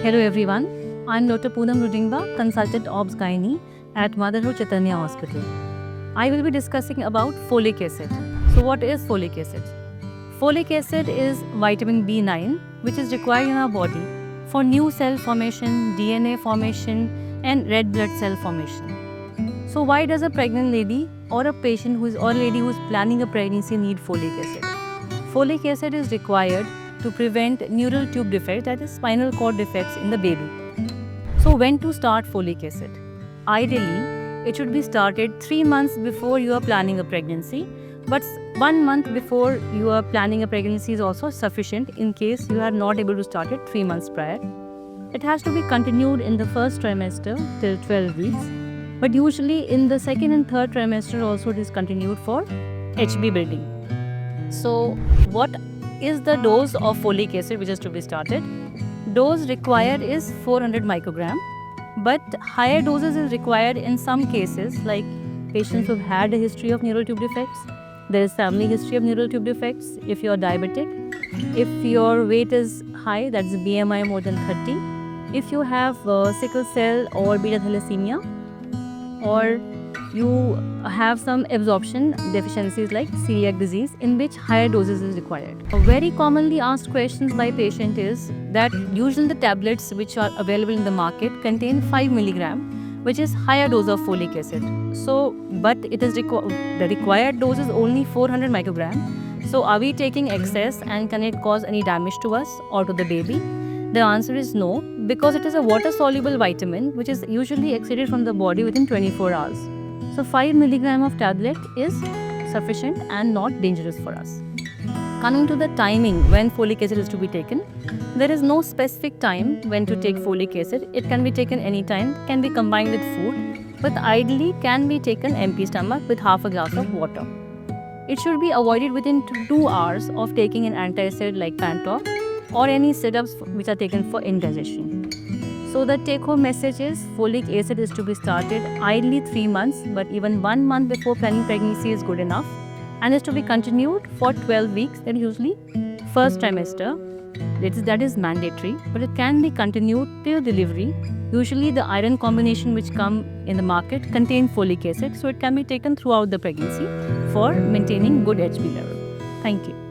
Hello everyone, I'm Dr. Poonam Rudingba, Consultant Obs Gynae at Motherhood Chaitanya Hospital. I will be discussing about folic acid. So what is folic acid? Folic acid is vitamin B9 which is required in our body for new cell formation, DNA formation and red blood cell formation. So why does a pregnant lady or a patient who is planning a pregnancy need folic acid? Folic acid is required to prevent neural tube defects, that is spinal cord defects in the baby. So when to start folic acid? Ideally, it should be started 3 months before you are planning a pregnancy, but 1 month before you are planning a pregnancy is also sufficient in case you are not able to start it 3 months prior. It has to be continued in the first trimester till 12 weeks, but usually in the second and third trimester also it is continued for HB building. So what is the dose of folic acid which is to be started? Dose required is 400 microgram, but higher doses is required in some cases like patients who have had a history of neural tube defects. There is family history of neural tube defects. If you are diabetic, if your weight is high, that is BMI more than 30, if you have sickle cell or beta thalassemia, or you have some absorption deficiencies like celiac disease in which higher doses is required. A very commonly asked questions by patient is that usually the tablets which are available in the market contain 5 mg, which is higher dose of folic acid. So, but it is the required dose is only 400 microgram. So are we taking excess and can it cause any damage to us or to the baby? The answer is no, because it is a water-soluble vitamin which is usually excreted from the body within 24 hours. So 5 mg of tablet is sufficient and not dangerous for us. Coming to the timing when folic acid is to be taken, there is no specific time when to take folic acid. It can be taken anytime, can be combined with food, but ideally can be taken empty stomach with half a glass of water. It should be avoided within 2 hours of taking an antacid like Pantoc or any syrups which are taken for indigestion. So the take-home message is folic acid is to be started ideally 3 months, but even 1 month before planning pregnancy is good enough, and is to be continued for 12 weeks, then usually first trimester. That is mandatory, but it can be continued till delivery. Usually the iron combination which come in the market contain folic acid, so it can be taken throughout the pregnancy for maintaining good HB level. Thank you.